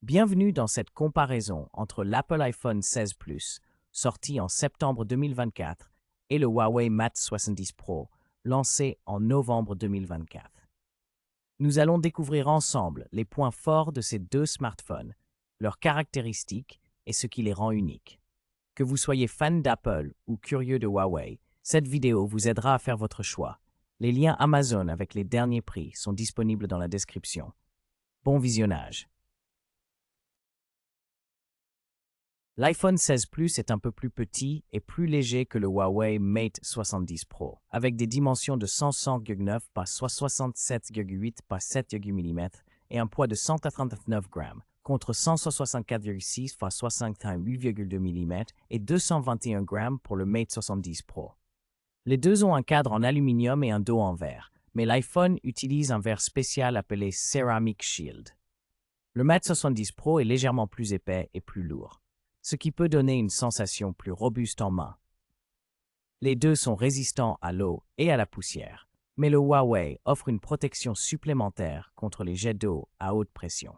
Bienvenue dans cette comparaison entre l'Apple iPhone 16 Plus, sorti en septembre 2024, et le Huawei Mate 70 Pro, lancé en novembre 2024. Nous allons découvrir ensemble les points forts de ces deux smartphones, leurs caractéristiques et ce qui les rend uniques. Que vous soyez fan d'Apple ou curieux de Huawei, cette vidéo vous aidera à faire votre choix. Les liens Amazon avec les derniers prix sont disponibles dans la description. Bon visionnage. L'iPhone 16 Plus est un peu plus petit et plus léger que le Huawei Mate 70 Pro, avec des dimensions de 100,9 par 67,8 par 7 mm et un poids de 139 grammes, contre 164,6 par 68,2 mm et 221 grammes pour le Mate 70 Pro. Les deux ont un cadre en aluminium et un dos en verre, mais l'iPhone utilise un verre spécial appelé Ceramic Shield. Le Mate 70 Pro est légèrement plus épais et plus lourd, ce qui peut donner une sensation plus robuste en main. Les deux sont résistants à l'eau et à la poussière, mais le Huawei offre une protection supplémentaire contre les jets d'eau à haute pression.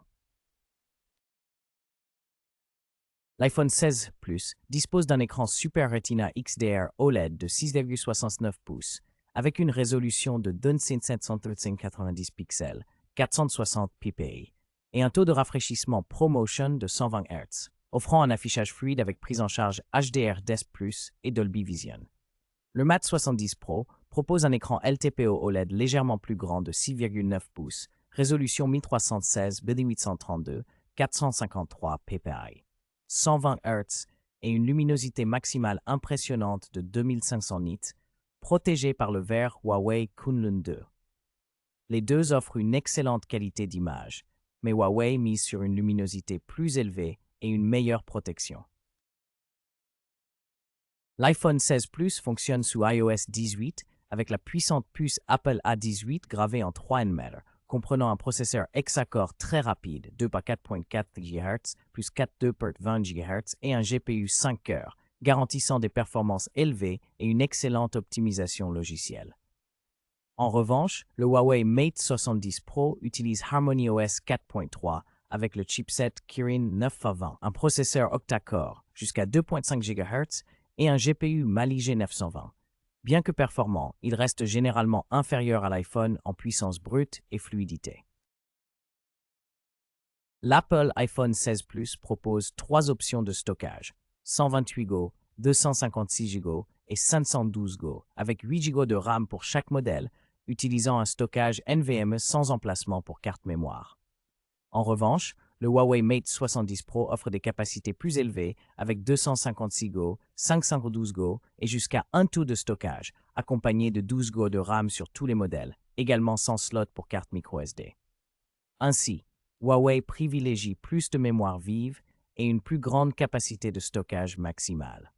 L'iPhone 16 Plus dispose d'un écran Super Retina XDR OLED de 6,69 pouces, avec une résolution de 2790 pixels, 460 ppi, et un taux de rafraîchissement ProMotion de 120 Hz. Offrant un affichage fluide avec prise en charge HDR10+ et Dolby Vision. Le Mate 70 Pro propose un écran LTPO OLED légèrement plus grand de 6,9 pouces, résolution 1316 x 832, 453 ppi, 120 Hz et une luminosité maximale impressionnante de 2500 nits, protégée par le verre Huawei Kunlun 2. Les deux offrent une excellente qualité d'image, mais Huawei mise sur une luminosité plus élevée et une meilleure protection. L'iPhone 16 Plus fonctionne sous iOS 18 avec la puissante puce Apple A18 gravée en 3 nm, comprenant un processeur hexa-core très rapide, 2 par 4.4 GHz plus 4.2 par 20 GHz et un GPU 5 cœurs, garantissant des performances élevées et une excellente optimisation logicielle. En revanche, le Huawei Mate 70 Pro utilise HarmonyOS 4.3 avec le chipset Kirin 920, un processeur octa-core jusqu'à 2.5 GHz et un GPU Mali G920. Bien que performant, il reste généralement inférieur à l'iPhone en puissance brute et fluidité. L'Apple iPhone 16 Plus propose 3 options de stockage, 128 Go, 256 Go et 512 Go, avec 8 Go de RAM pour chaque modèle, utilisant un stockage NVMe sans emplacement pour carte mémoire. En revanche, le Huawei Mate 70 Pro offre des capacités plus élevées avec 256 Go, 512 Go et jusqu'à 1 TB de stockage, accompagné de 12 Go de RAM sur tous les modèles, également sans slot pour carte microSD. Ainsi, Huawei privilégie plus de mémoire vive et une plus grande capacité de stockage maximale.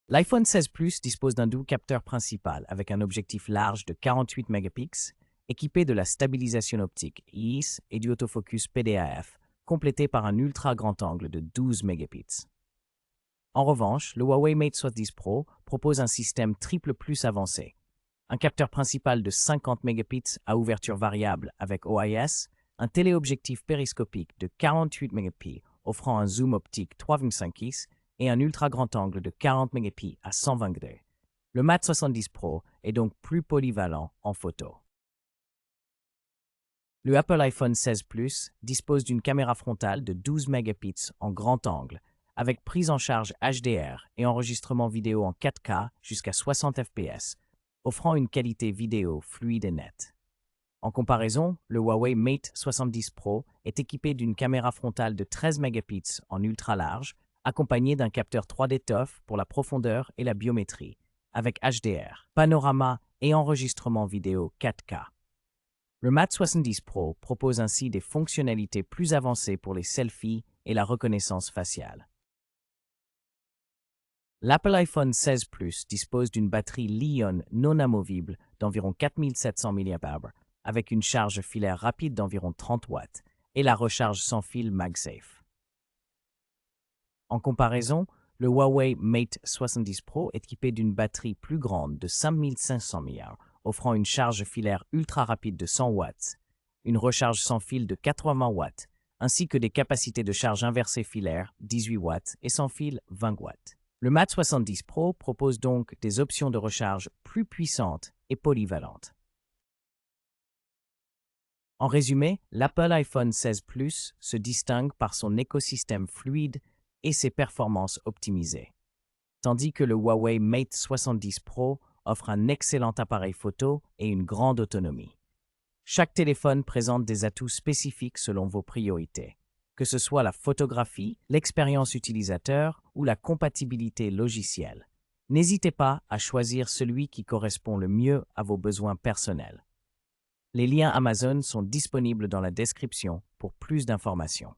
L'iPhone 16 Plus dispose d'un double capteur principal avec un objectif large de 48 mégapixels, équipé de la stabilisation optique IIS et du autofocus PDAF, complété par un ultra grand angle de 12 mégapixels. En revanche, le Huawei Mate 70 Pro propose un système triple plus avancé. Un capteur principal de 50 mégapixels à ouverture variable avec OIS, un téléobjectif périscopique de 48 mégapixels offrant un zoom optique 3,5x et un ultra grand angle de 40 mégapixels à 120 degrés. Le Mate 70 Pro est donc plus polyvalent en photo. Le Apple iPhone 16 Plus dispose d'une caméra frontale de 12 mégapixels en grand angle, avec prise en charge HDR et enregistrement vidéo en 4K jusqu'à 60 fps, offrant une qualité vidéo fluide et nette. En comparaison, le Huawei Mate 70 Pro est équipé d'une caméra frontale de 13 mégapixels en ultra large, accompagné d'un capteur 3D ToF pour la profondeur et la biométrie, avec HDR, panorama et enregistrement vidéo 4K. Le Mate 70 Pro propose ainsi des fonctionnalités plus avancées pour les selfies et la reconnaissance faciale. L'Apple iPhone 16 Plus dispose d'une batterie Li-ion non amovible d'environ 4700 mAh, avec une charge filaire rapide d'environ 30 watts et la recharge sans fil MagSafe. En comparaison, le Huawei Mate 70 Pro est équipé d'une batterie plus grande de 5500 mAh, offrant une charge filaire ultra rapide de 100 watts une recharge sans fil de 80 watts, ainsi que des capacités de charge inversée filaire 18 watts et sans fil 20 watts. Le Mat 70 Pro propose donc des options de recharge plus puissantes et polyvalentes. En résumé, l'Apple iPhone 16 Plus se distingue par son écosystème fluide et ses performances optimisées, tandis que le Huawei Mate 70 Pro offre un excellent appareil photo et une grande autonomie. Chaque téléphone présente des atouts spécifiques selon vos priorités, que ce soit la photographie, l'expérience utilisateur ou la compatibilité logicielle. N'hésitez pas à choisir celui qui correspond le mieux à vos besoins personnels. Les liens Amazon sont disponibles dans la description pour plus d'informations.